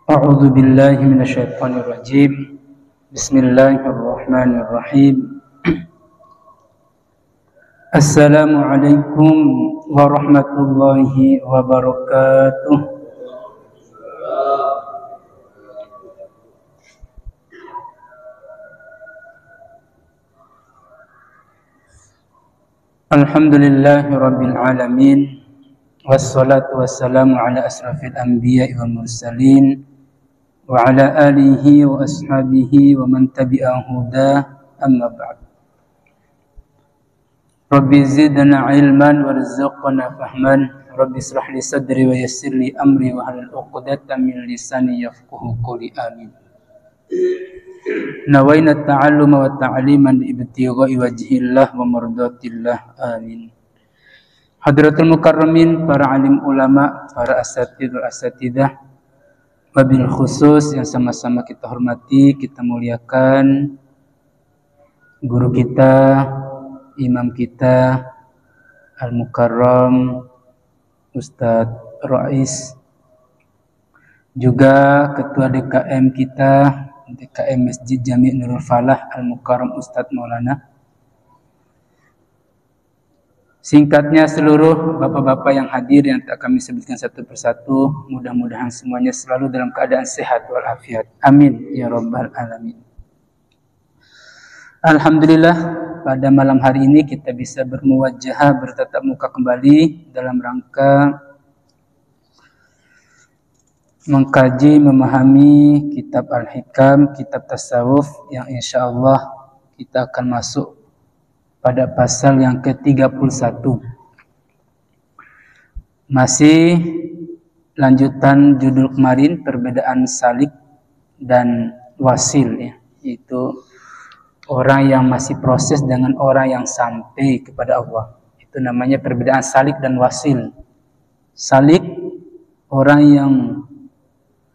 A'udzu billahi minasyaitonir rajim. Bismillahirrahmanirrahim. Assalamualaikum warahmatullahi wabarakatuh. Alhamdulillahi rabbil alamin. Wassalatu wassalamu ala asrafil anbiya'i wal mursalin wa ala alihi wa ashabihi wa man tabi'ahu huda, amma ba'd. Rabbi zidna ilman warzuqna fahman. Rabbi israh li sadri wa yassir li amri wa hlul 'uqdatam min lisani yafqahu qawli. Amin. Nawaina ta'alluma wa ta'liman ibtigha'i wajhillah wa mardatillah. Amin. Hadratul mukarramin, para alim ulama, para asatidah, wabil khusus yang sama-sama kita hormati, kita muliakan guru kita, imam kita, Al-Mukarram Ustadz Rais, juga ketua DKM kita, DKM Masjid Jami' Nurul Falah Al-Mukarram Ustadz Maulana. Singkatnya, seluruh bapak-bapak yang hadir yang tak kami sebutkan satu persatu, mudah-mudahan semuanya selalu dalam keadaan sehat walafiat. Amin ya rabbal alamin. Alhamdulillah, pada malam hari ini kita bisa bermuwajahah, bertatap muka kembali dalam rangka mengkaji, memahami kitab Al-Hikam, kitab tasawuf yang insya Allah kita akan masuk pada pasal yang ke-31. Masih lanjutan judul kemarin, perbedaan salik dan wasil, ya, yaitu orang yang masih proses dengan orang yang sampai kepada Allah. Itu namanya perbedaan salik dan wasil. Salik, orang yang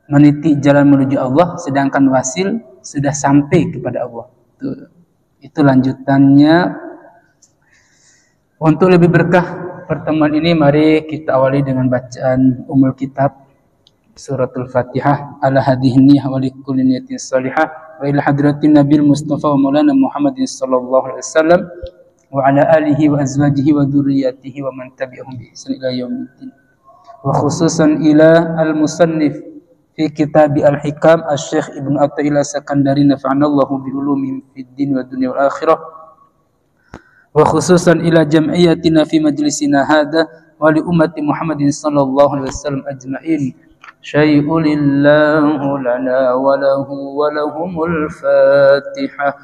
meniti jalan menuju Allah, sedangkan wasil sudah sampai kepada Allah. Itu lanjutannya. Untuk lebih berkah pertemuan ini, mari kita awali dengan bacaan umul kitab suratul Fatihah. Ala hadihni wa likulli niyatin salihah wa ila hadratin nabil mustafa wa maulana Muhammadin sallallahu alaihi wasallam wa ala alihi wa azwajihi wa dzurriyyatihi wa man tabi'ahum bi ihsan ila yaumiddin. Wa khususan ila al-musannif fi kitab Al-Hikam Asy-Syaikh Ibnu Athaillah Sakandari nafa'anallahu bi ulumihim fid din wa dunya wal akhirah. Wa khususan ila jam'iyatina fi majlisina hadha wa li ummati Muhammadin sallallahu alaihi wasallam ajma'in. Syai'ulillahu lana wa lahu wa lahumul Fatihah.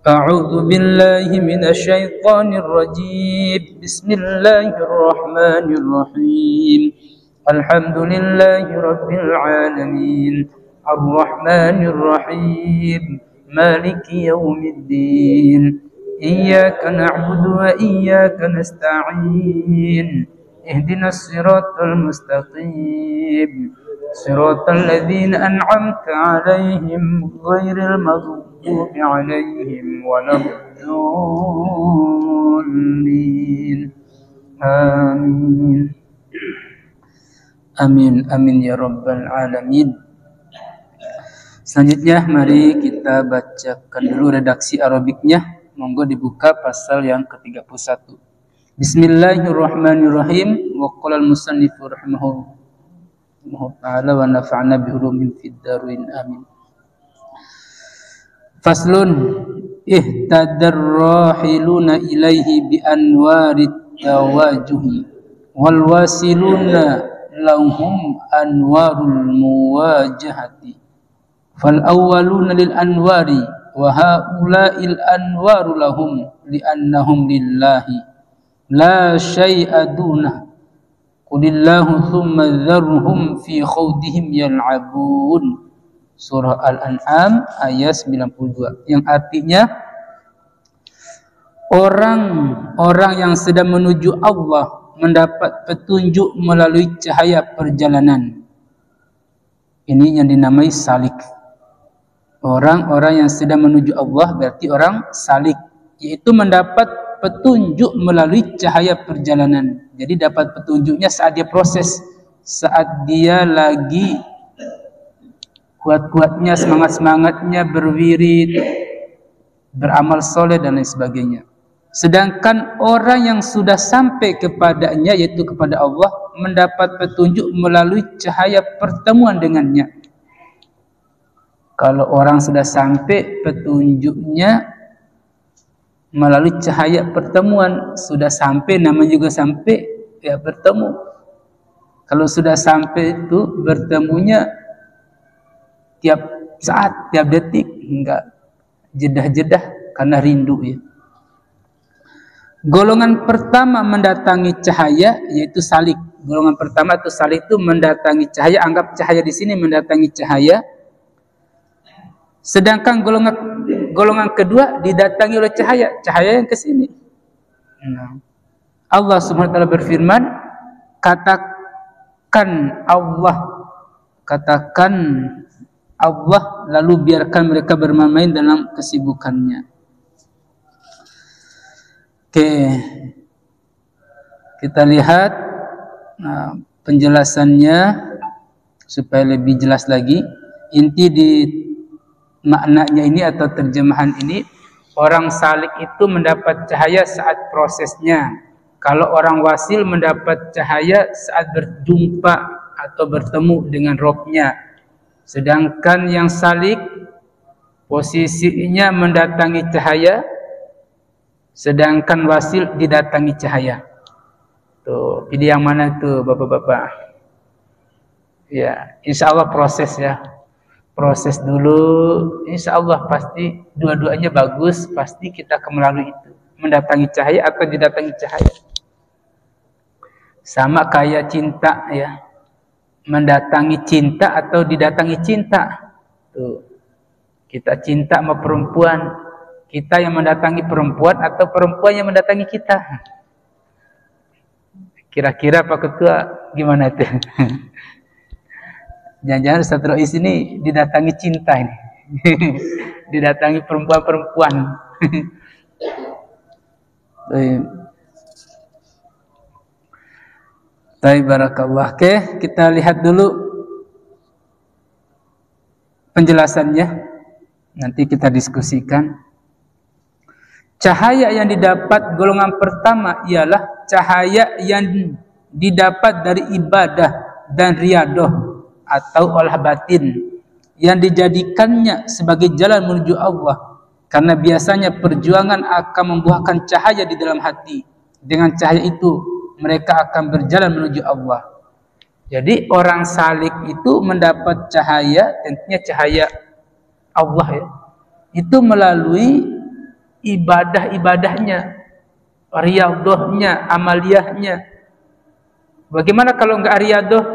A'udzu billahi minasy syaithanir rajim. Bismillahirrahmanirrahim. Alhamdulillahi rabbil alamin. Ar-Rahmanir Rahim. Maliki yaumiddin. إياك نعبد وإياك نستعين اهدنا الصراط المستقيم صراط الذين أنعمت عليهم غير المغضوب عليهم ولا الضالين آمين آمين آمين يا رب العالمين. Selanjutnya mari kita bacakan dulu redaksi Arabiknya. Monggo dibuka pasal yang ke-31. Bismillahirrahmanirrahim. Wa qala al-musannifu rahimahullahu ta'ala wa nafa'na bi ulumin fid darin. Amin. Faslun ihtadar rahiluna ilaihi bi anwarit tawajuhi wal wasiluna lahum anwarul muwajahati fal awwaluna lil anwari wa haula'il anwaru lahum li'annahum lillahi la syai'a dunah qulillahu thumma dharhum fi khawdihim yal'abun. Surah Al-An'am ayat 92, yang artinya orang-orang yang sedang menuju Allah mendapat petunjuk melalui cahaya perjalanan. Ini yang dinamai salik. Orang-orang yang sedang menuju Allah berarti orang salik, yaitu mendapat petunjuk melalui cahaya perjalanan. Jadi dapat petunjuknya saat dia proses, saat dia lagi kuat-kuatnya, semangat-semangatnya berwirid, beramal soleh dan lain sebagainya. Sedangkan orang yang sudah sampai kepadanya, yaitu kepada Allah, mendapat petunjuk melalui cahaya pertemuan dengannya. Kalau orang sudah sampai, petunjuknya melalui cahaya pertemuan. Sudah sampai, namanya juga sampai, ya bertemu. Kalau sudah sampai itu bertemunya tiap saat, tiap detik, enggak jedah-jedah karena rindu ya. Golongan pertama mendatangi cahaya yaitu salik. Golongan pertama itu salik itu mendatangi cahaya, anggap cahaya di sini mendatangi cahaya. Sedangkan golongan kedua didatangi oleh cahaya yang ke sini. Nah, Allah Subhanahu wa taala berfirman, katakan Allah lalu biarkan mereka bermain-main dalam kesibukannya. Oke, kita lihat penjelasannya supaya lebih jelas lagi. Inti di maknanya ini atau terjemahan ini, orang salik itu mendapat cahaya saat prosesnya. Kalau orang wasil mendapat cahaya saat berjumpa atau bertemu dengan Robnya. Sedangkan yang salik posisinya mendatangi cahaya, sedangkan wasil didatangi cahaya. Tuh, pilih yang mana tuh bapak-bapak? Ya, insya Allah proses ya. Proses dulu, insya Allah pasti dua-duanya bagus, pasti kita akan melalui itu. Mendatangi cahaya atau didatangi cahaya. Sama kayak cinta ya. Mendatangi cinta atau didatangi cinta. Tuh. Kita cinta sama perempuan, kita yang mendatangi perempuan atau perempuan yang mendatangi kita. Kira-kira Pak Ketua gimana itu? Jangan-jangan Ustaz Rois ini didatangi cinta ini. Didatangi perempuan-perempuan. Baik, barakallah. Oke, kita lihat dulu penjelasannya. Nanti kita diskusikan. Cahaya yang didapat golongan pertama ialah cahaya yang didapat dari ibadah dan riyadah atau olah batin yang dijadikannya sebagai jalan menuju Allah. Karena biasanya perjuangan akan membuahkan cahaya di dalam hati. Dengan cahaya itu mereka akan berjalan menuju Allah. Jadi orang salik itu mendapat cahaya, tentunya cahaya Allah ya. Itu melalui ibadah-ibadahnya, riyadhahnya, amaliyahnya. Bagaimana kalau enggak riyadhah?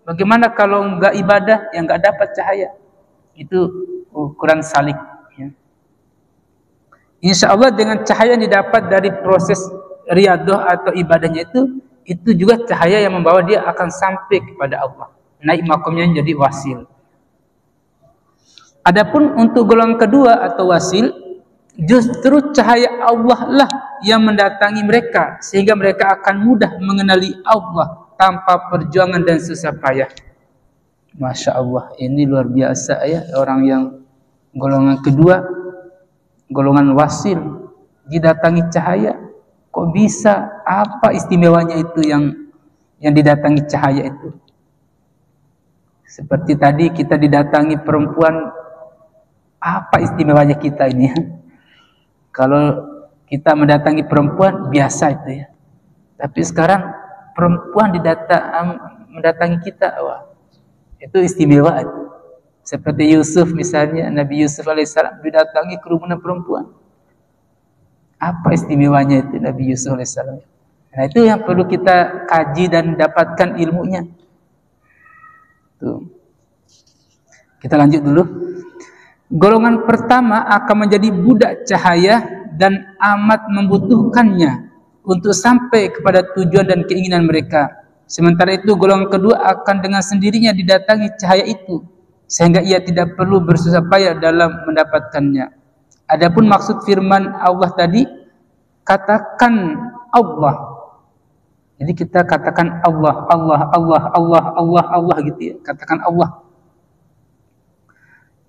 Bagaimana kalau enggak ibadah yang enggak dapat cahaya? Itu ukuran salik ya. Insya Allah dengan cahaya yang didapat dari proses riyadhah atau ibadahnya itu juga cahaya yang membawa dia akan sampai kepada Allah, naik makamnya jadi wasil. Adapun untuk golongan kedua atau wasil, justru cahaya Allah lah yang mendatangi mereka sehingga mereka akan mudah mengenali Allah tanpa perjuangan dan susah payah. Masya Allah, ini luar biasa ya, orang yang golongan kedua, golongan wasil didatangi cahaya. Kok bisa? Apa istimewanya itu yang didatangi cahaya itu? Seperti tadi kita didatangi perempuan, apa istimewanya kita ini? Kalau kita mendatangi perempuan biasa itu ya. Tapi sekarang perempuan mendatangi kita. Wah, itu istimewa itu. Seperti Yusuf misalnya, Nabi Yusuf alaihissalam didatangi kerumunan perempuan. Apa istimewanya itu Nabi Yusuf alaihissalam? Nah, itu yang perlu kita kaji dan dapatkan ilmunya. Tuh. Kita lanjut dulu. Golongan pertama akan menjadi budak cahaya dan amat membutuhkannya untuk sampai kepada tujuan dan keinginan mereka. Sementara itu golongan kedua akan dengan sendirinya didatangi cahaya itu, sehingga ia tidak perlu bersusah payah dalam mendapatkannya. Adapun maksud firman Allah tadi, katakan Allah. Jadi kita katakan Allah, Allah, Allah, Allah, Allah, Allah gitu ya. Katakan Allah.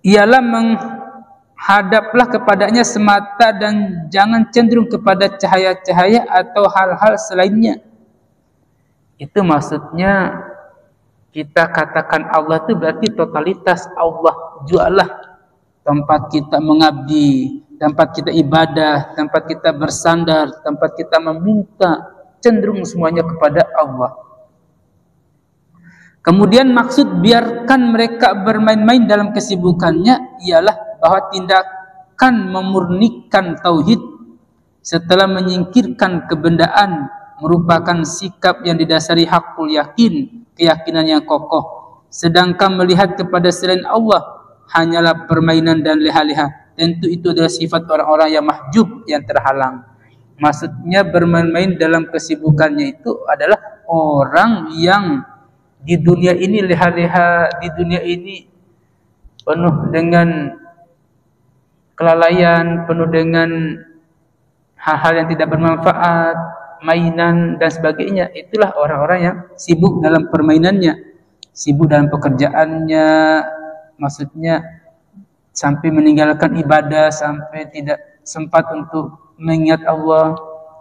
Ialah menghadaplah kepadanya semata dan jangan cenderung kepada cahaya-cahaya atau hal-hal selainnya. Itu maksudnya kita katakan Allah itu berarti totalitas Allah jualah. Tempat kita mengabdi, tempat kita ibadah, tempat kita bersandar, tempat kita meminta, cenderung semuanya kepada Allah. Kemudian maksud biarkan mereka bermain-main dalam kesibukannya ialah bahwa tindakan memurnikan tauhid setelah menyingkirkan kebendaan merupakan sikap yang didasari hakul yakin, keyakinan yang kokoh. Sedangkan melihat kepada selain Allah hanyalah permainan dan leha-leha. Tentu itu adalah sifat orang-orang yang mahjub, yang terhalang. Maksudnya bermain-main dalam kesibukannya itu adalah orang yang di dunia ini leha-leha, di dunia ini penuh dengan kelalaian, penuh dengan hal-hal yang tidak bermanfaat, mainan dan sebagainya. Itulah orang-orang yang sibuk dalam permainannya, sibuk dalam pekerjaannya, maksudnya sampai meninggalkan ibadah, sampai tidak sempat untuk mengingat Allah,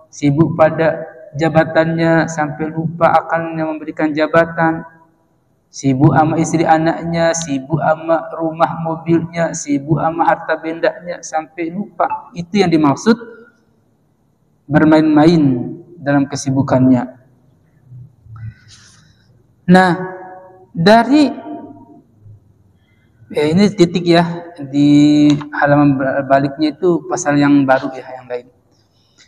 sibuk pada jabatannya sampai lupa akan yang memberikan jabatan, sibuk sama istri anaknya, sibuk sama rumah mobilnya, sibuk sama harta bendanya sampai lupa. Itu yang dimaksud bermain-main dalam kesibukannya. Nah, dari ini titik ya, di halaman baliknya itu pasal yang baru ya, yang lain.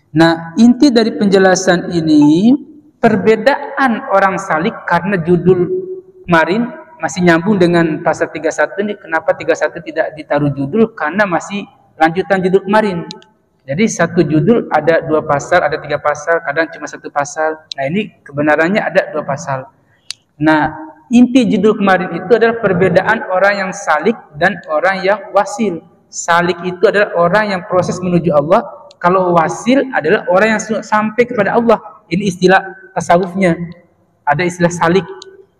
Nah, inti dari penjelasan ini perbedaan orang salik, karena judul kemarin masih nyambung dengan pasal 31 ini. Kenapa 31 tidak ditaruh judul? Karena masih lanjutan judul kemarin. Jadi satu judul ada 2 pasal, ada 3 pasal, kadang cuma 1 pasal. Nah, ini kebenarannya ada 2 pasal. Nah, inti judul kemarin itu adalah perbedaan orang yang salik dan orang yang wasil. Salik itu adalah orang yang proses menuju Allah. Kalau wasil adalah orang yang sampai kepada Allah. Ini istilah tasawufnya. Ada istilah salik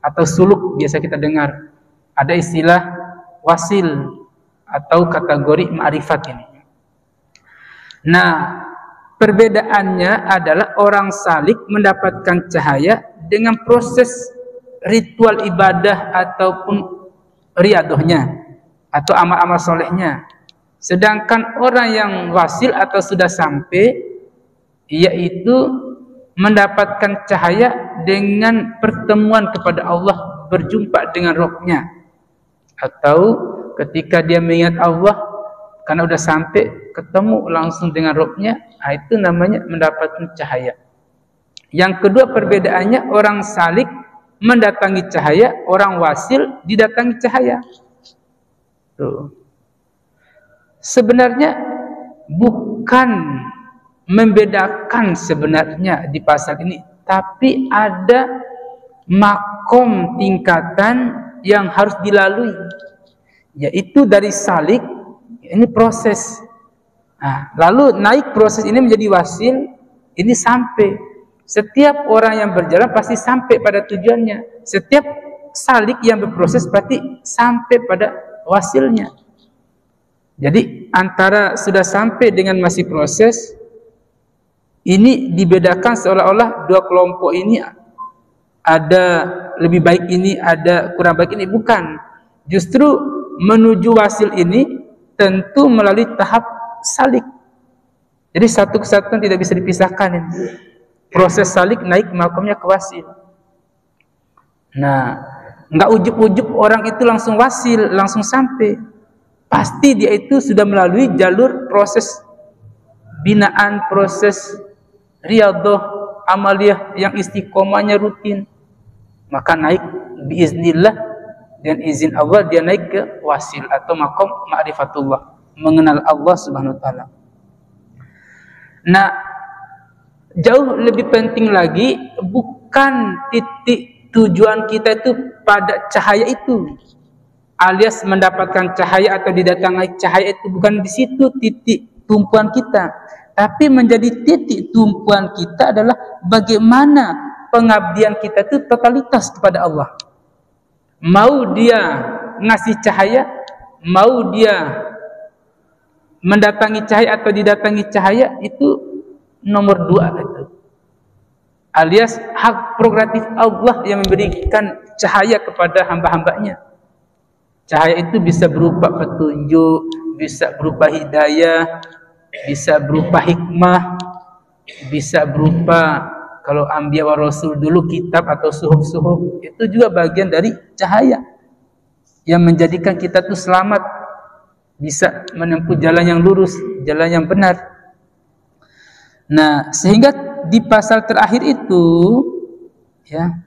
atau suluk biasa kita dengar. Ada istilah wasil atau kategori ma'rifat ini. Nah, perbedaannya adalah orang salik mendapatkan cahaya dengan proses ritual ibadah ataupun riadohnya atau amal-amal solehnya. Sedangkan orang yang wasil atau sudah sampai, yaitu mendapatkan cahaya dengan pertemuan kepada Allah, berjumpa dengan rohnya. Atau ketika dia mengingat Allah, karena sudah sampai, ketemu langsung dengan rohnya, itu namanya mendapatkan cahaya. Yang kedua perbedaannya, orang salik mendatangi cahaya, orang wasil didatangi cahaya. Tuh. Sebenarnya bukan membedakan sebenarnya di pasal ini, tapi ada makom tingkatan yang harus dilalui, yaitu dari salik, ini proses. Nah, lalu naik proses ini menjadi wasil, ini sampai. Setiap orang yang berjalan pasti sampai pada tujuannya. Setiap salik yang berproses pasti sampai pada wasilnya. Jadi antara sudah sampai dengan masih proses, ini dibedakan seolah-olah 2 kelompok ini ada lebih baik ini, ada kurang baik ini. Bukan. Justru menuju wasil ini tentu melalui tahap salik. Jadi satu kesatuan tidak bisa dipisahkan ini. Proses salik naik makomnya ke wasil. Nah, nggak ujub-ujub orang itu langsung wasil, langsung sampai. Pasti dia itu sudah melalui jalur proses binaan, proses riyadhah, amaliyah yang istiqomahnya rutin. Maka naik biiznillah, dan izin Allah dia naik ke wasil atau maqam ma'rifatullah, mengenal Allah Subhanahu wa taala. Nah, jauh lebih penting lagi bukan titik tujuan kita itu pada cahaya itu, alias mendapatkan cahaya atau didatangi cahaya itu, bukan di situ titik tumpuan kita. Tapi menjadi titik tumpuan kita adalah bagaimana pengabdian kita itu totalitas kepada Allah. Mau dia ngasih cahaya, mau dia mendatangi cahaya atau didatangi cahaya, itu nomor 2 itu. Alias hak prerogatif Allah yang memberikan cahaya kepada hamba-hambanya. Cahaya itu bisa berupa petunjuk, bisa berupa hidayah, bisa berupa hikmah, bisa berupa, kalau anbiya wa rasul dulu kitab atau suhuf-suhuf, itu juga bagian dari cahaya yang menjadikan kita tuh selamat, bisa menempuh jalan yang lurus, jalan yang benar. Nah, sehingga di pasal terakhir itu, ya,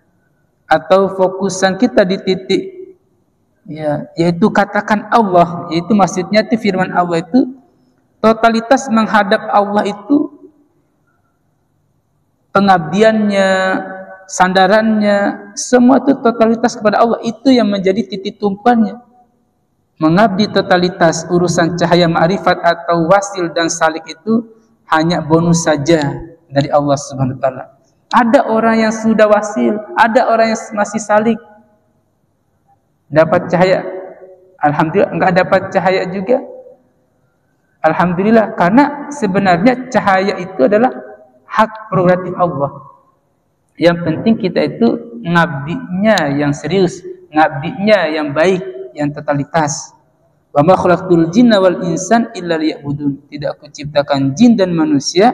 atau fokusan kita di titik, ya, yaitu katakan Allah, yaitu maksudnya itu firman Allah itu totalitas menghadap Allah itu, pengabdiannya, sandarannya, semua itu totalitas kepada Allah, itu yang menjadi titik tumpuannya. Mengabdi totalitas urusan cahaya ma'rifat atau wasil dan salik itu hanya bonus saja dari Allah Subhanahu wa taala. Ada orang yang sudah wasil, ada orang yang masih salik, dapat cahaya, alhamdulillah. Enggak dapat cahaya juga, alhamdulillah. Karena sebenarnya cahaya itu adalah hak prerogatif Allah. Yang penting kita itu ngabdinya yang serius, ngabdinya yang baik, yang totalitas. Wa ma khalaqtul jinna wal insan illa liya'budun. Tidak aku ciptakan jin dan manusia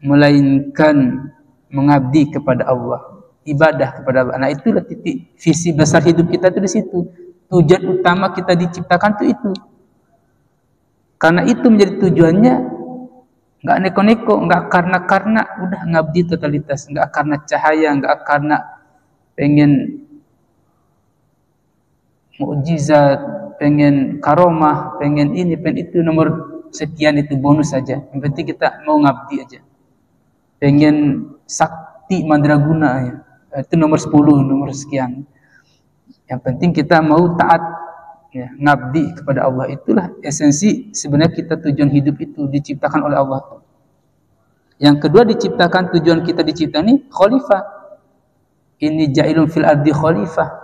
melainkan mengabdi kepada Allah, ibadah kepada Allah. Nah, itulah titik visi besar hidup kita itu di situ. Tujuan utama kita diciptakan itu. Karena itu menjadi tujuannya, enggak neko-neko, enggak karena udah ngabdi totalitas, enggak karena cahaya, enggak karena pengen mukjizat, pengen karomah, pengen ini, pengen itu, nomor sekian itu bonus saja. Yang penting kita mau ngabdi aja. Pengen sakti mandraguna, ya, itu nomor 10, nomor sekian. Yang penting kita mau taat, ya, ngabdi kepada Allah. Itulah esensi sebenarnya kita, tujuan hidup itu diciptakan oleh Allah. Yang kedua, diciptakan, tujuan kita dicipta ini khalifah. Ini ja'ilun fil ardi khalifah.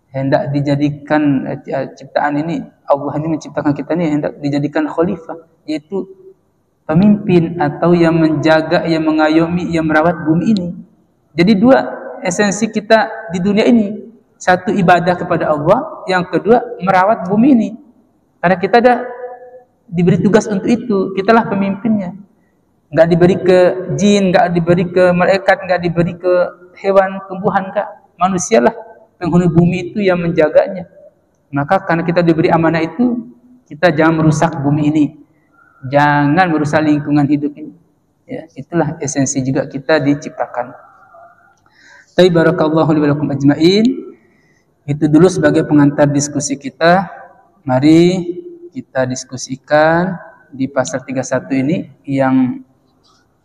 Hendak dijadikan ciptaan ini, Allah ini menciptakan kita ini hendak dijadikan khalifah, yaitu pemimpin atau yang menjaga, yang mengayomi, yang merawat bumi ini. Jadi 2 esensi kita di dunia ini. Satu, ibadah kepada Allah. Yang kedua, merawat bumi ini. Karena kita ada diberi tugas untuk itu. Kitalah pemimpinnya. Enggak diberi ke jin, enggak diberi ke malaikat, enggak diberi ke hewan, tumbuhan, enggak. Manusialah penghuni bumi itu yang menjaganya. Maka karena kita diberi amanah itu, kita jangan merusak bumi ini, jangan merusak lingkungan hidup ini. Ya, itulah esensi juga kita diciptakan. Tapi barakallahu li wa lakum ajmain. Itu dulu sebagai pengantar diskusi kita. Mari kita diskusikan di pasal 31 ini. Yang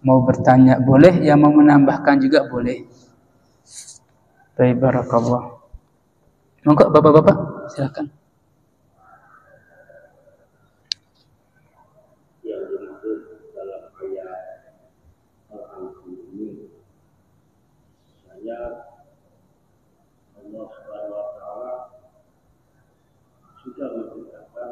mau bertanya boleh, yang mau menambahkan juga boleh. Tapi barakallahu. Monggo Bapak-bapak, silakan. Yang dimaksud dalam ayat Al-An'am ini, saya Allah Subhanahu wa taala sudah memberikan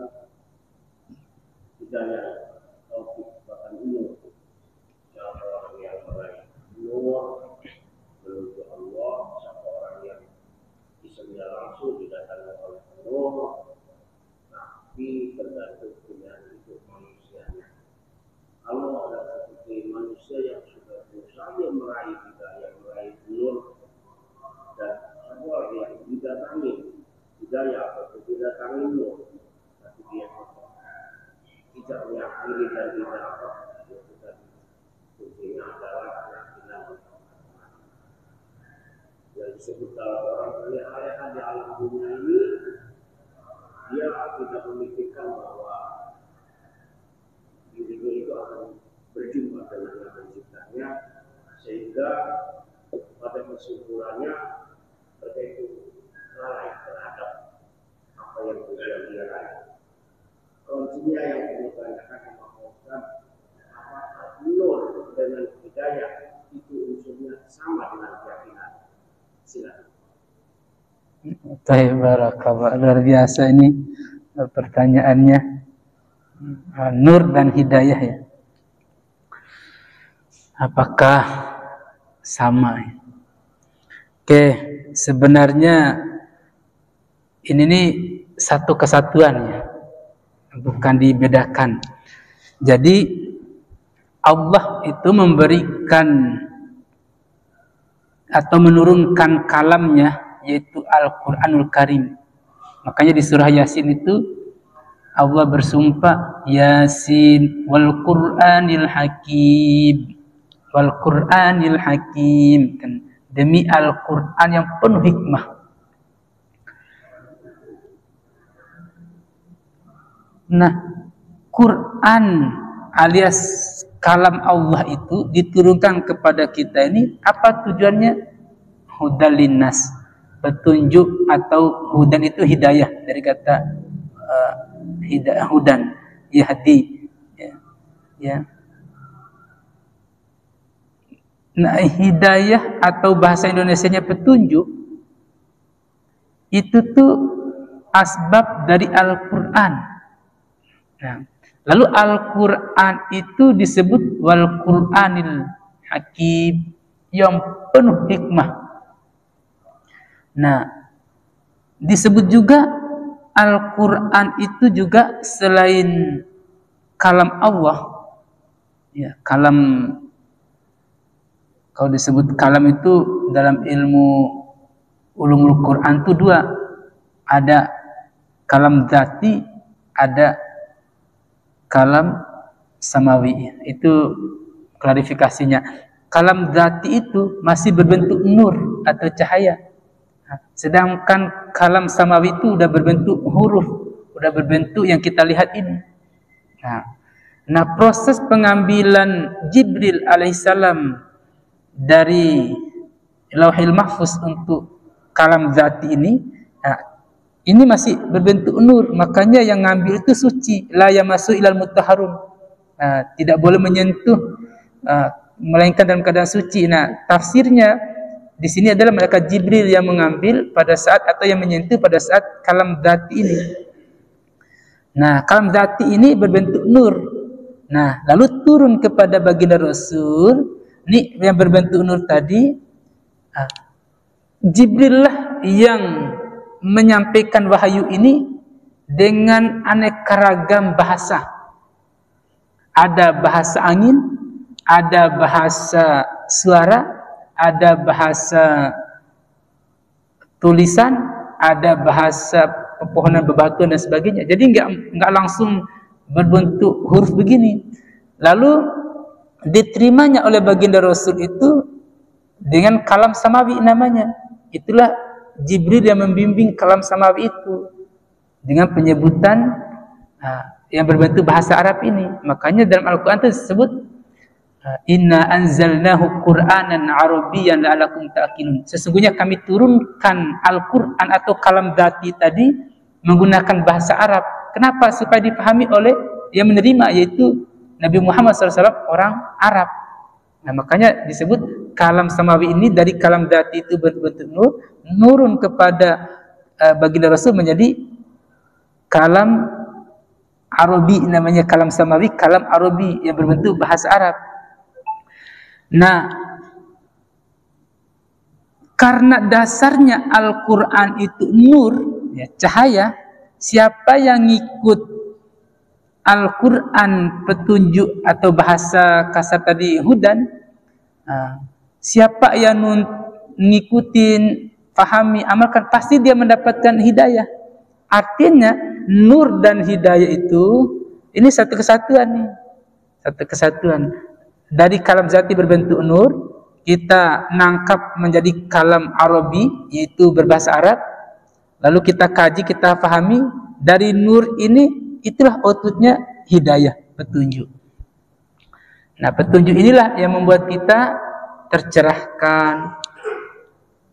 hidayah taufik bahkan ilmu kepada orang yang meraih nur menuju Allah, siapa orang yang bisa langsung didatangi oleh Allah, tapi tergantung dengan hidup manusianya. Kalau ada seperti manusia yang sudah berusaha meraih hidayah, meraih nur, dan didatangi hidayah atau didatangi nur, tapi dia tidak meyakini dan tidak apa, itu tadi kuncinya adalah keyakinan yang disebut dalam orang melihat di alam dunia ini, dia tidak memikirkan bahwa dirinya itu akan berjumpa dengan yang penciptanya, sehingga pada kesimpulannya mereka itu lalai terhadap apa yang sudah dia raih. Kuncinya yang ditanyakan memaksudkan apakah nur dengan hidayah itu unsurnya sama dengan keyakinan. Silakan. Barakallah, luar biasa ini pertanyaannya. Nur dan hidayah ya. Apakah sama? Oke, sebenarnya ini nih satu kesatuan ya, bukan dibedakan. Jadi Allah itu memberikan atau menurunkan kalamnya, yaitu Al-Quranul Karim. Makanya di surah Yasin itu Allah bersumpah, Yasin wal Qur'anil Hakim, wal Qur'anil Hakim, demi Al-Quran yang penuh hikmah. Nah, Quran alias kalam Allah itu diturunkan kepada kita ini apa tujuannya? Hudal linnas, petunjuk, atau hudan itu hidayah dari kata hidayah, hudan, yahdi ya. Nah, hidayah atau bahasa Indonesianya petunjuk itu tuh asbab dari Al-Quran. Nah, lalu Al-Quran itu disebut wal Qur'anil Hakim, yang penuh hikmah. Nah, disebut juga Al-Quran itu juga selain kalam Allah ya, kalam, kalau disebut kalam itu dalam ilmu ulumul Quran itu dua, ada kalam dzati, ada kalam samawi. Itu klarifikasinya. Kalam dzati itu masih berbentuk nur atau cahaya, sedangkan kalam samawi itu udah berbentuk huruf, udah berbentuk yang kita lihat ini. Nah, proses pengambilan Jibril alaihissalam dari Lauhil Mahfuz untuk kalam dzati ini masih berbentuk nur, makanya yang ngambil itu suci, la yamassu ilal mutahharun, tidak boleh menyentuh melainkan dalam keadaan suci. Nah, tafsirnya di sini adalah malaikat Jibril yang mengambil pada saat, atau yang menyentuh pada saat kalam dzati ini. Nah, kalam dzati ini berbentuk nur. Nah, lalu turun kepada baginda Rasul ini yang berbentuk nur tadi. Jibril lah yang menyampaikan wahyu ini dengan aneka ragam bahasa. Ada bahasa angin, ada bahasa suara, ada bahasa tulisan, ada bahasa pepohonan, bebatuan dan sebagainya. Jadi enggak langsung berbentuk huruf begini. Lalu diterimanya oleh baginda Rasul itu dengan kalam samawi namanya. Itulah Jibril yang membimbing kalam samawi itu dengan penyebutan yang berbentuk bahasa Arab ini. Makanya dalam Al-Quran itu disebut Inna anzalnahu Qur'anan Arabiyyan la'alakum ta'qilun. Sesungguhnya kami turunkan Al-Quran atau kalam dzati tadi menggunakan bahasa Arab. Kenapa? Supaya dipahami oleh yang menerima, yaitu Nabi Muhammad SAW, orang Arab. Nah, makanya disebut kalam samawi ini dari kalam dzati itu bentuk nur, nurun kepada baginda Rasul menjadi kalam Arabi, namanya kalam samawi, kalam Arabi yang berbentuk bahasa Arab. Nah, karena dasarnya Al-Quran itu nur, ya, cahaya, siapa yang ngikut Al-Quran petunjuk atau bahasa kasar tadi hudan, siapa yang ngikutin pahami, amalkan, pasti dia mendapatkan hidayah. Artinya nur dan hidayah itu ini satu kesatuan nih. Satu kesatuan. Dari kalam zati berbentuk nur, kita nangkap menjadi kalam Arabi, yaitu berbahasa Arab. Lalu kita kaji, kita pahami, dari nur ini itulah outputnya hidayah, petunjuk. Nah, petunjuk inilah yang membuat kita tercerahkan,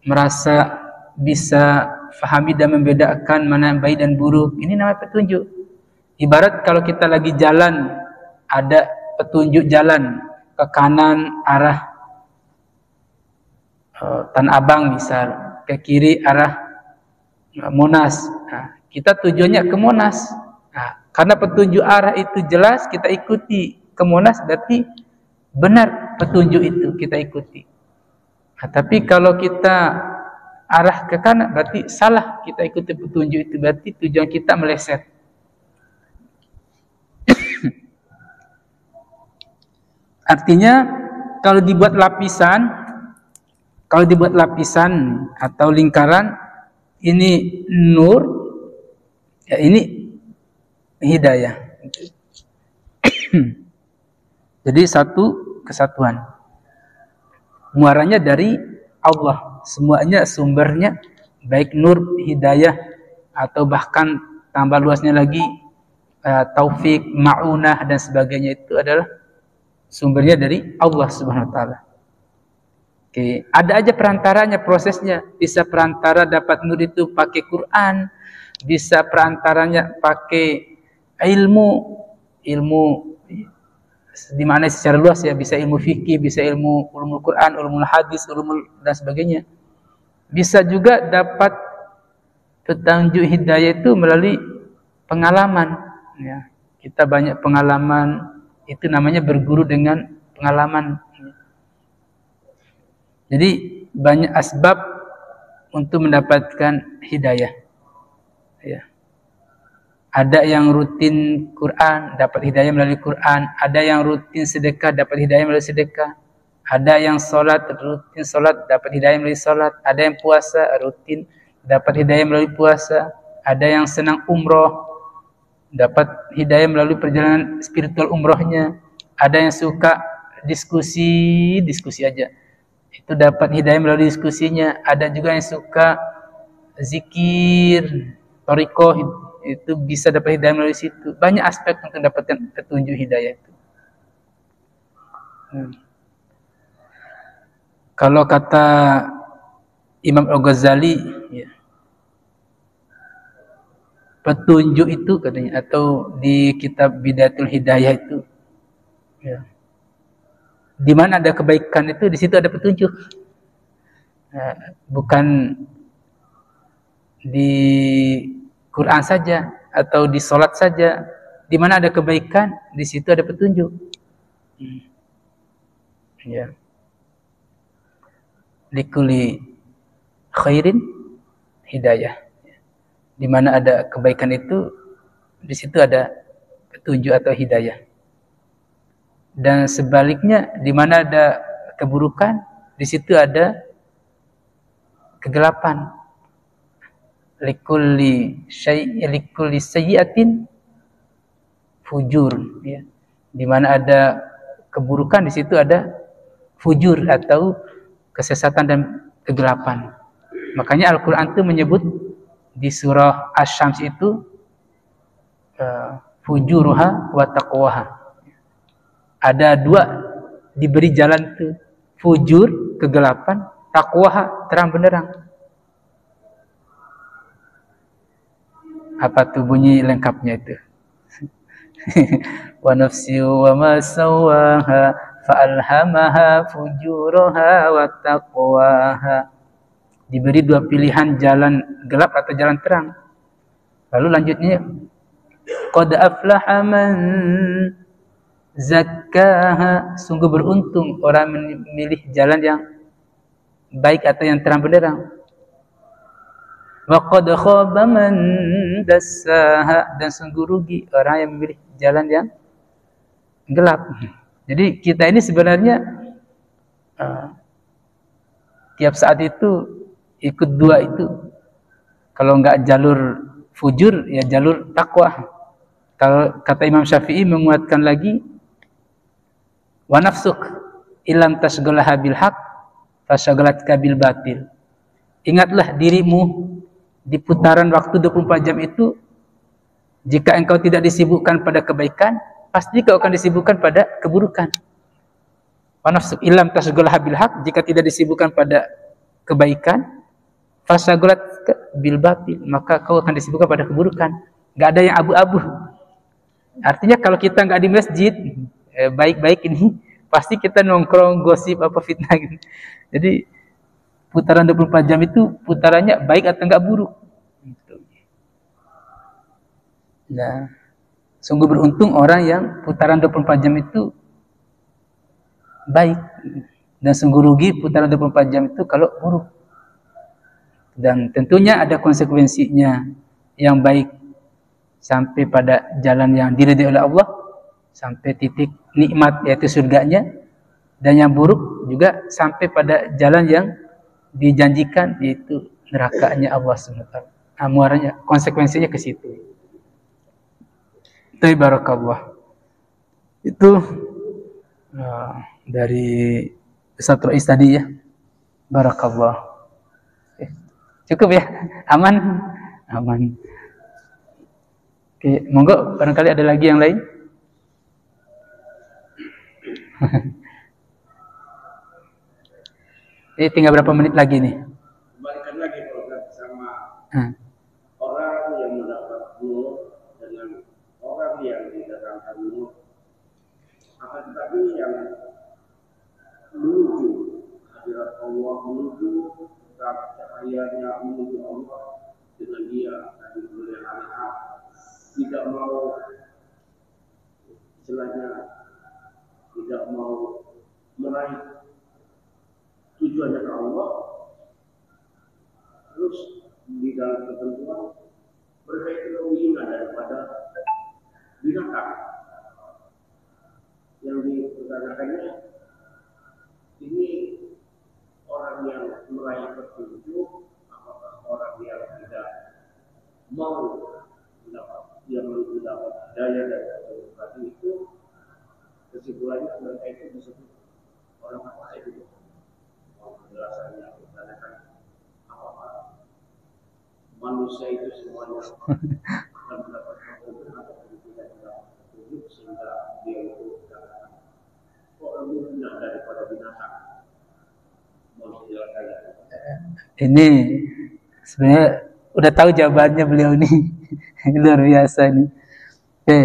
merasa bisa fahami dan membedakan mana yang baik dan buruk. Ini namanya petunjuk. Ibarat kalau kita lagi jalan, ada petunjuk jalan ke kanan arah Tanah Abang misal, ke kiri arah Monas. Nah, kita tujuannya ke Monas. Nah, karena petunjuk arah itu jelas, kita ikuti ke Monas, berarti benar petunjuk itu kita ikuti. Nah, tapi kalau kita arah ke kanan, berarti salah kita ikuti petunjuk itu, berarti tujuan kita meleset. Artinya kalau dibuat lapisan atau lingkaran, ini nur, ya ini hidayah. Jadi satu kesatuan. Muaranya dari Allah. Semuanya sumbernya baik nur, hidayah, atau bahkan tambah luasnya lagi taufik, ma'unah dan sebagainya, itu adalah sumbernya dari Allah Subhanahu wa taala. Oke, ada aja perantaranya, prosesnya. Bisa perantara dapat nur itu pakai Quran, bisa perantaranya pakai ilmu di mana secara luas ya, bisa ilmu fikih, bisa ilmu ulumul Quran, ulumul hadis, ulumul dan sebagainya. Bisa juga dapat petunjuk hidayah itu melalui pengalaman ya. Kita banyak pengalaman, itu namanya berguru dengan pengalaman. Jadi banyak asbab untuk mendapatkan hidayah. Ya. Ada yang rutin Quran, dapat hidayah melalui Quran. Ada yang rutin sedekah, dapat hidayah melalui sedekah. Ada yang rutin solat, dapat hidayah melalui solat. Ada yang puasa, rutin, dapat hidayah melalui puasa. Ada yang senang umroh, dapat hidayah melalui perjalanan spiritual umrohnya. Ada yang suka diskusi aja, itu dapat hidayah melalui diskusinya. Ada juga yang suka zikir, thariqah, itu bisa dapat hidayah melalui situ. Banyak aspek untuk mendapatkan petunjuk hidayah itu. Kalau kata Imam Al-Ghazali, ya, petunjuk itu katanya, atau di kitab Bidayatul Hidayah itu, ya, di mana ada kebaikan itu, di situ ada petunjuk. Bukan di Quran saja atau di solat saja. Di mana ada kebaikan, di situ ada petunjuk. Ya. Likulli khairin hidayah. Di mana ada kebaikan itu, di situ ada petunjuk atau hidayah. Dan sebaliknya, di mana ada keburukan, di situ ada kegelapan. Likulli sayyi'atin fujur, ya. Di mana ada keburukan, di situ ada fujur atau kesesatan dan kegelapan. Makanya Al-Qur'an itu menyebut di surah Asy-Syams itu fujuruha wa taqwaha. Ada dua diberi jalan itu, fujur kegelapan, taqwaha terang benderang. Apa tuh bunyi lengkapnya itu? Wa nafsi wa ma sawaha fa'alhamaha fujuraha wa taqwaha. Diberi dua pilihan, jalan gelap atau jalan terang. Lalu lanjutnya, qad aflaha man zakkaha. Sungguh beruntung orang memilih jalan yang baik atau yang terang benderang. Wa qad khaba man dassaha. Dan sungguh rugi orang yang memilih jalan yang gelap. Jadi kita ini sebenarnya tiap saat itu ikut dua itu. Kalau enggak jalur fujur, ya jalur takwa. Kalau kata Imam Syafi'i menguatkan lagi, wa nafsuk ilam tasghalaha bil haq fasyagalatka bil batil. Ingatlah dirimu di putaran waktu 24 jam itu, jika engkau tidak disibukkan pada kebaikan, pasti kau akan disibukkan pada keburukan. Wa nafsuk ilam tasghalaha bil haq, jika tidak disibukkan pada kebaikan, fasyagalatka bil batil, maka kau akan disibukkan pada keburukan. Enggak ada yang abu-abu. Artinya kalau kita enggak di masjid, baik-baik ini, pasti kita nongkrong, gosip, apa fitnah gitu. Jadi putaran 24 jam itu putarannya baik atau enggak buruk. Nah, sungguh beruntung orang yang putaran 24 jam itu baik, dan sungguh rugi putaran 24 jam itu kalau buruk. Dan tentunya ada konsekuensinya. Yang baik sampai pada jalan yang diridhai oleh Allah, sampai titik nikmat yaitu surganya, dan yang buruk juga sampai pada jalan yang dijanjikan yaitu nerakanya Allah SWT. Muaranya, konsekuensinya ke situ. Barakallah. Itu dari Ustaz Rois tadi ya. Barakallah. Cukup ya? Aman? Aman. Oke, monggo barangkali ada lagi yang lain? Ini tinggal berapa menit lagi nih? Kembalikan lagi sama orang yang mendapat nur dengan orang yang didatangkan nur. Akan tetapi yang menuju hadirat Allah, menuju cahayanya, menuju Allah dengan dia tadi mulia anak tidak mau, istilahnya tidak mau meraih tujuannya ke Allah, terus di dalam ketentuan mereka itu lebih hina daripada binatang. Yang dipertanyakannya, ini orang yang meraih petunjuk, apakah orang yang tidak mau mendapat, yang mendapat daya dari petunjuk itu, kesimpulannya mereka itu disebut orang apa itu. Penjelasannya ditanyakan apa manusia itu semuanya akan mendapatkan petunjuk atau tidak mendapat petunjuk, sehingga dia itu dikatakan kok lebih rendah daripada binatang. Ini sebenarnya udah tahu jawabannya beliau nih. Luar biasa nih. Oke.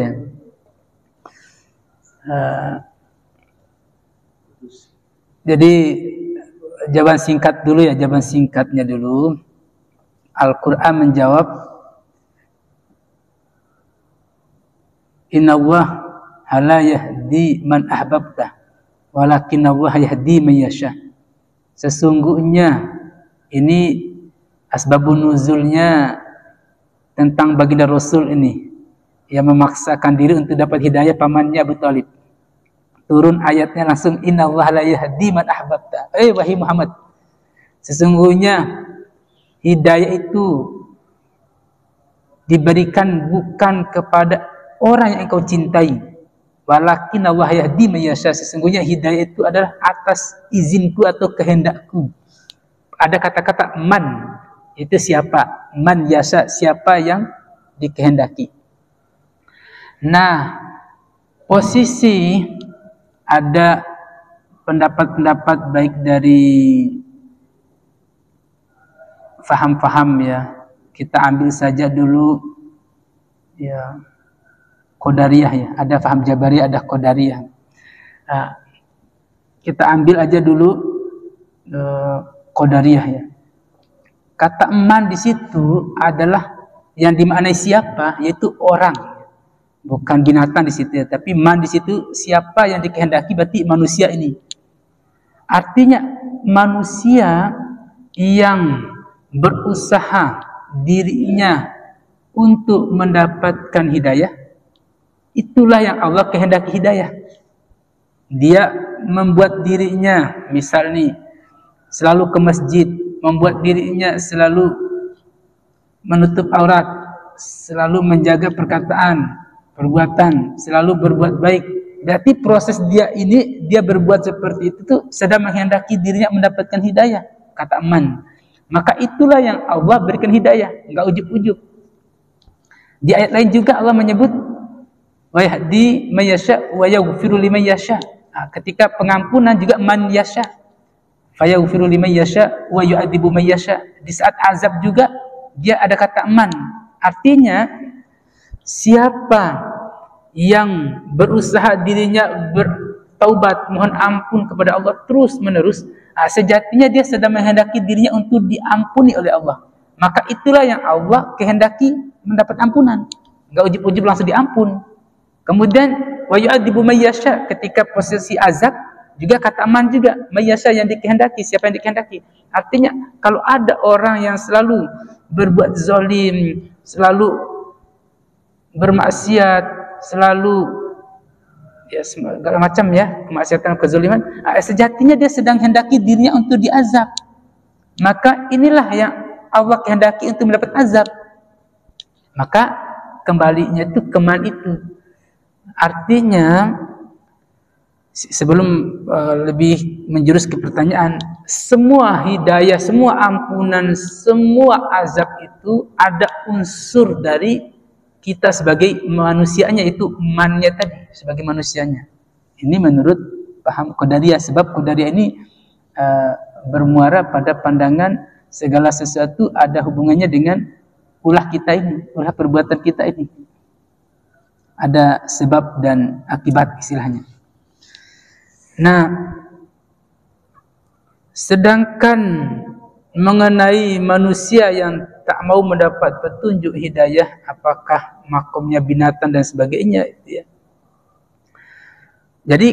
Jadi jawaban singkat dulu ya, jawaban singkatnya dulu. Al-Quran menjawab, Inna Allah la yahdi man ahbabta, walakin Allah yahdi man yasha. Sesungguhnya ini asbabun nuzulnya tentang baginda Rasul ini yang memaksakan diri untuk dapat hidayah pamannya Abu Thalib. Turun ayatnya langsung, Inna Allah la yahdi man ahbabta. Wahai Muhammad, sesungguhnya hidayah itu diberikan bukan kepada orang yang engkau cintai, walakin Allah yahdi man yasha. Sesungguhnya hidayah itu adalah atas izinku atau kehendakku. Ada kata-kata man, itu siapa? Man yasha, siapa yang dikehendaki. Nah, posisi ada pendapat-pendapat baik dari faham-faham ya. Kita ambil saja dulu ya Qadariyah ya. Ada faham Jabariyah, ada Qadariyah. Nah, kita ambil aja dulu Qadariyah ya. Kata man di situ adalah yang dimaknai siapa, yaitu orang, bukan binatang di situ ya. Tapi man di situ siapa yang dikehendaki, berarti manusia ini. Artinya manusia yang berusaha dirinya untuk mendapatkan hidayah, itulah yang Allah kehendaki hidayah. Dia membuat dirinya, misal nih, selalu ke masjid, membuat dirinya selalu menutup aurat, selalu menjaga perkataan, perbuatan, selalu berbuat baik. Berarti proses dia berbuat seperti itu tuh sedang menghendaki dirinya mendapatkan hidayah, kata man. Maka itulah yang Allah berikan hidayah, enggak ujub-ujub. Di ayat lain juga Allah menyebut wa yahdi may yasha wa yaghfiru liman yasha. Ketika pengampunan juga man yasha. Fa yaghfiru liman yasha wa yu'adzibu man yasha. Di saat azab juga dia ada kata man. Artinya siapa yang berusaha dirinya bertaubat, mohon ampun kepada Allah terus menerus, sejatinya dia sedang menghendaki dirinya untuk diampuni oleh Allah. Maka itulah yang Allah kehendaki mendapat ampunan. Enggak ujub-ujub langsung diampun. Kemudian wa yu'adzibu may yasha, ketika posisi azab juga kata man juga, may yasha yang dikehendaki, siapa yang dikehendaki. Artinya kalau ada orang yang selalu berbuat zalim, selalu bermaksiat, selalu ya segala macam ya kemaksiatan, kezaliman, sejatinya dia sedang hendaki dirinya untuk diazab. Maka inilah yang Allah kehendaki untuk mendapat azab. Maka kembalinya itu keman itu. Artinya sebelum lebih menjurus ke pertanyaan, semua hidayah, semua ampunan, semua azab itu ada unsur dari kita sebagai manusianya, itu mannya tadi, sebagai manusianya. Ini menurut paham Qadariyah, sebab Qadariyah ini bermuara pada pandangan segala sesuatu ada hubungannya dengan ulah kita ini, ulah perbuatan kita ini. Ada sebab dan akibat istilahnya. Nah, sedangkan mengenai manusia yang tak mau mendapat petunjuk hidayah, apakah makomnya binatang dan sebagainya itu ya. Jadi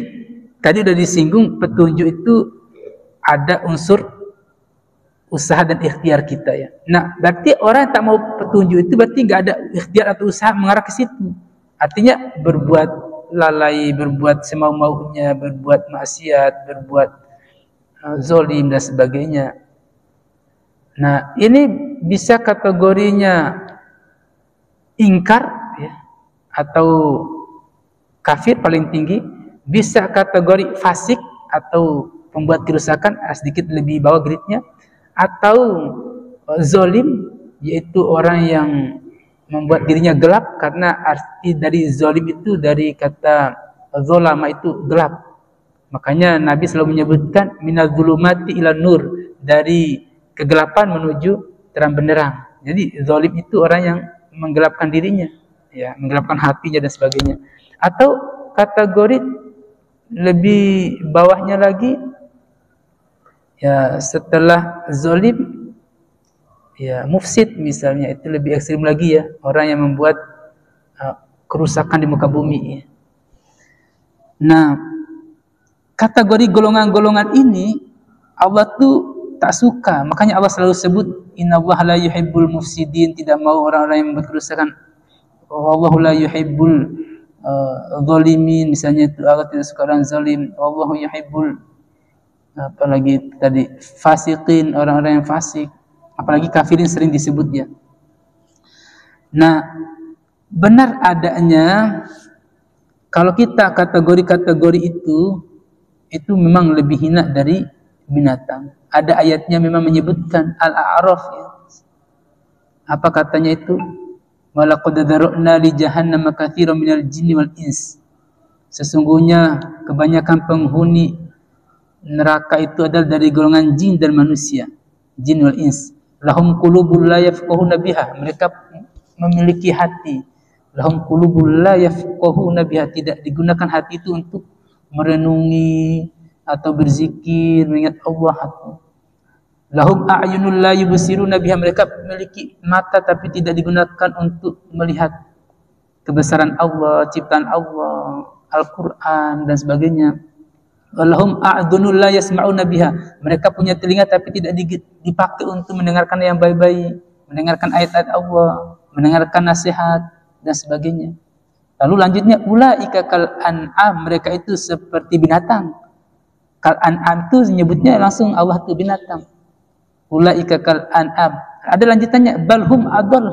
tadi sudah disinggung, petunjuk itu ada unsur usaha dan ikhtiar kita ya. Nah, berarti orang yang tak mau petunjuk itu berarti nggak ada ikhtiar atau usaha mengarah ke situ. Artinya berbuat lalai, berbuat semau-maunya, berbuat maksiat, berbuat zalim dan sebagainya. Nah, ini bisa kategorinya ingkar ya, atau kafir paling tinggi, bisa kategori fasik atau pembuat kerusakan, sedikit lebih bawah gradenya, atau zalim, yaitu orang yang membuat dirinya gelap, karena arti dari zalim itu dari kata zalama itu gelap. Makanya Nabi selalu menyebutkan minadz-zulumati ilan nur, dari kegelapan menuju terang benderang. Jadi zalim itu orang yang menggelapkan dirinya, ya, menggelapkan hatinya dan sebagainya. Atau kategori lebih bawahnya lagi, ya setelah zalim, ya mufsid misalnya, itu lebih ekstrim lagi ya, orang yang membuat kerusakan di muka bumi ya. Nah, kategori golongan-golongan ini Allah tuh tak suka. Makanya Allah selalu sebut innallaha la yuhibbul mufsidin, tidak mau orang-orang yang membuat kerusakan. Wallahu la yuhibbul zalimin, misalnya itu Allah tidak suka orang zalim. Wallahu yuhibbul, apalagi tadi fasiqin, orang-orang yang fasik. Apalagi kafirin sering disebut ya. Nah, benar adanya kalau kita kategori-kategori itu memang lebih hina dari binatang. Ada ayatnya memang menyebutkan Al-A'raf ya. Apa katanya itu? Walaqad dzara'na li jahannam katsiran minal jinni wal ins. Sesungguhnya kebanyakan penghuni neraka itu adalah dari golongan jin dan manusia. Jin wal ins. Lahum qulubul la yafqahuna biha. Mereka memiliki hati. Lahum qulubul la yafqahuna biha. Tidak digunakan hati itu untuk merenungi atau berzikir, mengingat Allah. Lahum a'yunul la yubsiruna biha. Mereka memiliki mata tapi tidak digunakan untuk melihat kebesaran Allah, ciptaan Allah, Al-Quran dan sebagainya. Lahum a'dhunul la yasma'una biha. Mereka punya telinga tapi tidak dipakai untuk mendengarkan yang baik-baik, mendengarkan ayat-ayat Allah, mendengarkan nasihat dan sebagainya. Lalu lanjutnya, ulaika kal an'am, mereka itu seperti binatang. Kal an'am itu menyebutnya langsung Allah itu binatang. Ulaika kal an'am. Ada lanjutannya, balhum adall,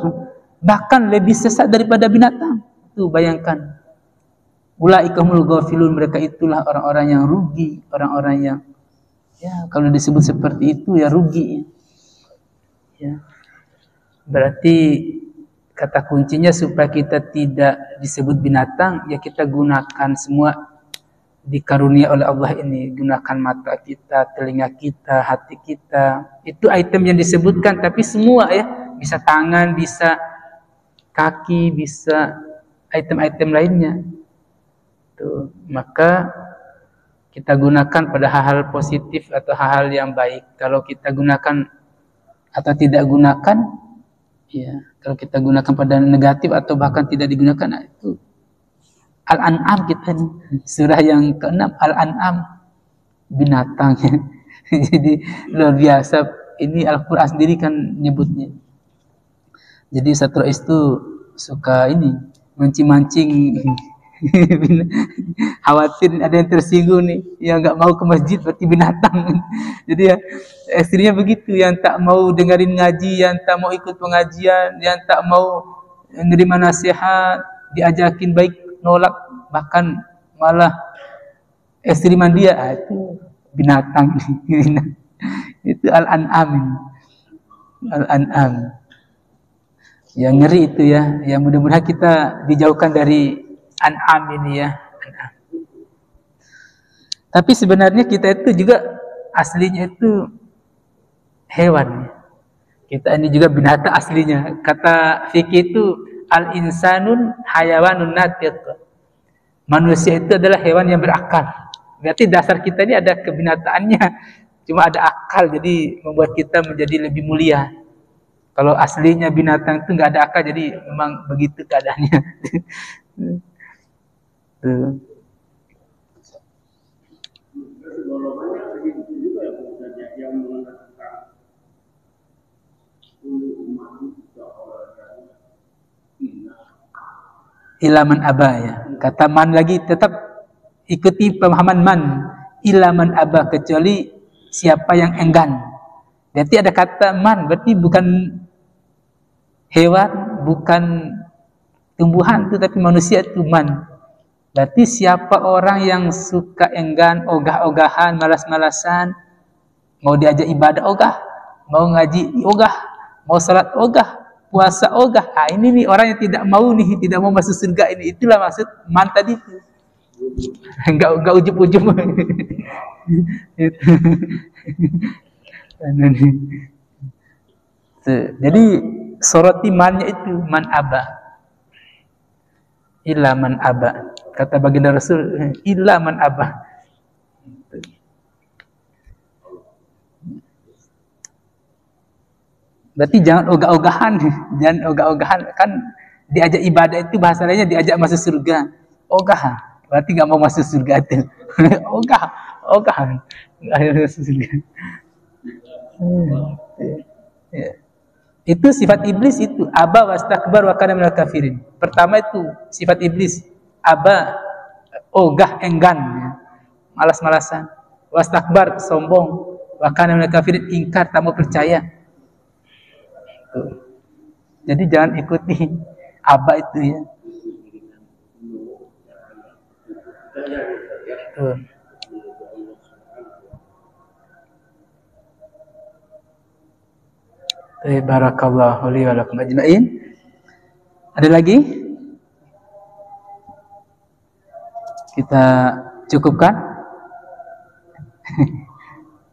bahkan lebih sesat daripada binatang. Tuh bayangkan. Ulaika humul ghafilun, mereka itulah orang-orang yang rugi, orang-orang yang ya kalau disebut seperti itu ya rugi. Ya. Berarti kata kuncinya supaya kita tidak disebut binatang, ya kita gunakan semua dikarunia oleh Allah ini. Gunakan mata kita, telinga kita, hati kita. Itu item yang disebutkan, tapi semua ya. Bisa tangan, bisa kaki, bisa item-item lainnya. Tuh. Maka kita gunakan pada hal-hal positif atau hal-hal yang baik. Kalau kita gunakan atau tidak gunakan, ya, kalau kita gunakan pada negatif atau bahkan tidak digunakan, nah itu Al-An'am kita nih. Surah yang ke-6 Al-An'am, binatang. Jadi luar biasa. Ini Al-Quran sendiri kan nyebutnya. Jadi Satu Rais itu suka ini mancing-mancing. Khawatir ada yang tersinggung nih, yang nggak mau ke masjid berarti binatang. Jadi ya istrinya begitu, yang tak mau dengerin ngaji, yang tak mau ikut pengajian, yang tak mau menerima nasihat, diajakin baik nolak, bahkan malah istri mandia, itu binatang. Itu Al-An'am. Al-An'am. Yang ngeri itu ya. Yang mudah-mudahan kita dijauhkan dari An'am ini ya. An'am. Tapi sebenarnya kita itu juga aslinya itu hewan. Kita ini juga binatang aslinya. Kata fikih itu al-insanun hayawanun natiq. Manusia itu adalah hewan yang berakal. Berarti dasar kita ini ada kebinataannya. Cuma ada akal, jadi membuat kita menjadi lebih mulia. Kalau aslinya binatang itu nggak ada akal, jadi memang begitu keadaannya. Tuh. Ilaman aba ya. Kata man lagi tetap ikuti pemahaman man. Ilaman aba, kecuali siapa yang enggan. Berarti ada kata man, berarti bukan hewan, bukan tumbuhan itu, tapi manusia itu man. Berarti siapa orang yang suka enggan, ogah-ogahan, malas-malasan, mau diajak ibadah ogah, mau ngaji ogah, mau salat ogah, puasa ogah. Ah, ini nih orang yang tidak mau nih, tidak mau masuk surga ini. Itulah maksud man tadi itu. Enggak ujub-ujub. Jadi soroti mannya itu man aba. Illa man aba. Kata baginda Rasul, illa man aba. Berarti jangan ogah-ogahan, jangan ogah-ogahan. Kan diajak ibadah itu bahasa lainnya diajak masuk surga. Ogah, berarti nggak mau masuk surga itu. ogah, nggak masuk surga. Ya. Itu sifat iblis itu. Aba wastakbar wa kana minal kafirin. Pertama itu sifat iblis. Aba, ogah, enggan, malas-malasan. Wastakbar, sombong. Wa kana minal kafirin, ingkar, tak mau percaya. Jadi jangan ikuti aba itu ya. Barakallahu li wa lakum ajma'in. Ada lagi? Kita cukupkan?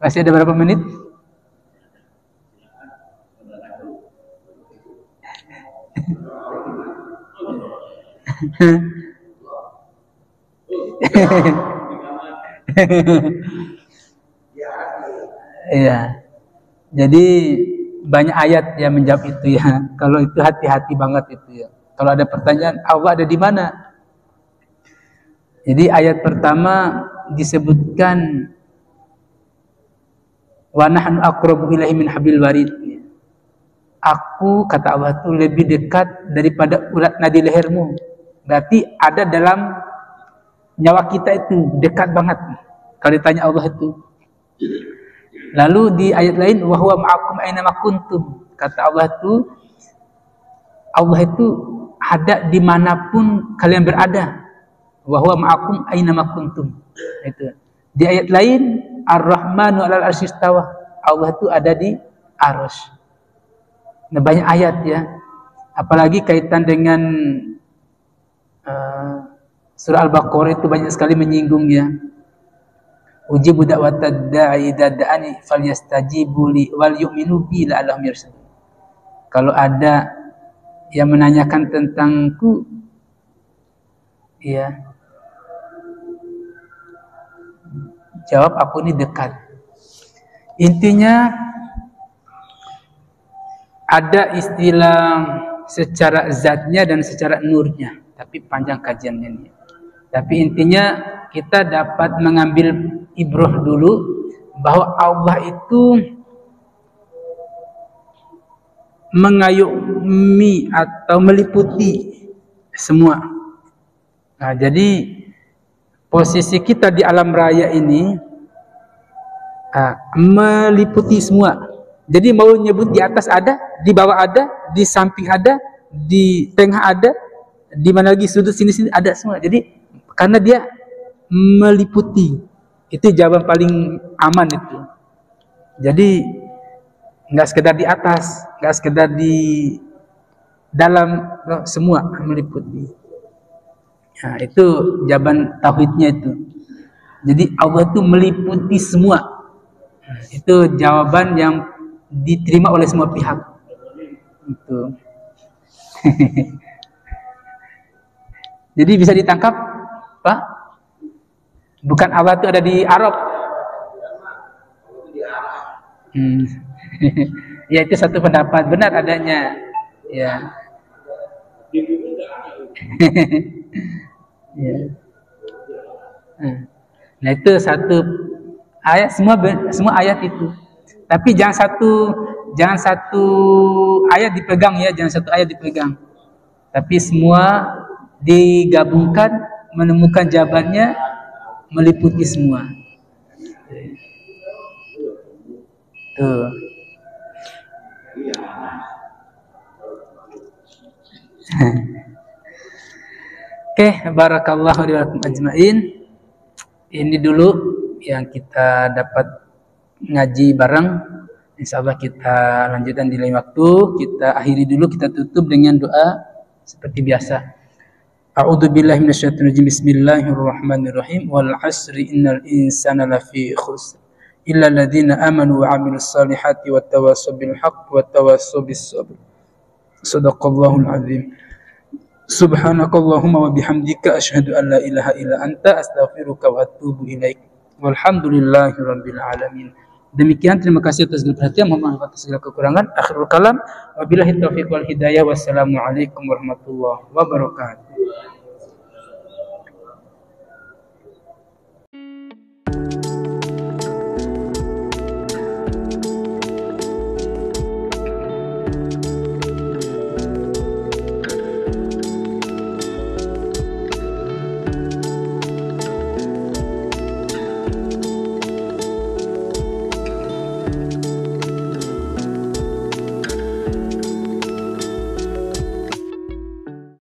Masih ada berapa menit? Iya. Jadi banyak ayat yang menjawab itu ya. Kalau itu hati-hati banget itu ya. Kalau ada pertanyaan, Allah ada di mana? Jadi ayat pertama disebutkan wa nahnu aqrabu ilaihi min hablil warid. Aku, kata Allah itu lebih dekat daripada urat nadi lehermu. Berarti ada dalam nyawa kita itu dekat banget. Kalau ditanya Allah itu. Lalu di ayat lain wa huwa ma'akum aina ma kuntum. Kata Allah itu ada dimanapun kalian berada. Wa huwa ma'akum aina ma kuntum. Itu. Di ayat lain Ar-Rahmanu 'alal 'arsy istawa. Allah itu ada di Arsy. Nah, banyak ayat ya. Apalagi kaitan dengan surah Al-Baqarah itu banyak sekali menyinggung ya. Ujibu da'watad da'i idza da'ani falyastajibu li wal yu'minu bi la'allahum yarshudun. Kalau ada yang menanyakan tentangku, ya, jawab aku ini dekat. Intinya ada istilah secara zatnya dan secara nurnya, tapi panjang kajiannya ini. Tapi intinya kita dapat mengambil ibrah dulu bahwa Allah itu mengayomi atau meliputi semua. Nah, jadi posisi kita di alam raya ini meliputi semua. Jadi mau nyebut di atas ada, di bawah ada, di samping ada, di tengah ada, di mana lagi sudut sini ada semua. Jadi karena dia meliputi, itu jawaban paling aman itu. Jadi nggak sekedar di atas, nggak sekedar di dalam, semua meliputi. Nah, itu jawaban tauhidnya itu. Jadi Allah itu meliputi semua. Nah, itu jawaban yang diterima oleh semua pihak. Itu. Jadi bisa ditangkap, Pak? Bukan Allah itu ada di Arab. Ya, itu satu pendapat, benar adanya. Ya. Ya. Nah, itu satu ayat, semua ayat itu. Tapi jangan satu ayat dipegang ya, jangan satu ayat dipegang. Tapi semua digabungkan, menemukan jawabannya, meliputi semua. Tuh. Oke, barakallahu wa lakum ajmain. Ini dulu yang kita dapat ngaji bareng. Insyaallah kita lanjutkan di lain waktu. Kita akhiri dulu, kita tutup dengan doa seperti biasa. A'udzu billahi minasyaitonir rajim. Bismillahirrahmanirrahim. Wal 'asri innal insana lafi khusr illa alladziina aamanu wa 'amilus solihati wattawassaw bil haqqi wattawassaw bis sabr. Shadaqallahul 'azim. Subhanakallahumma wa bihamdika asyhadu an la ilaha illa anta astaghfiruka wa atubu ilaik. Walhamdulillahirabbil alamin. Demikian, terima kasih atas segala perhatian, mohon maaf atas segala kekurangan. Akhirul kalam, wabillahi taufiq wal hidayah. Wassalamualaikum warahmatullahi wabarakatuh.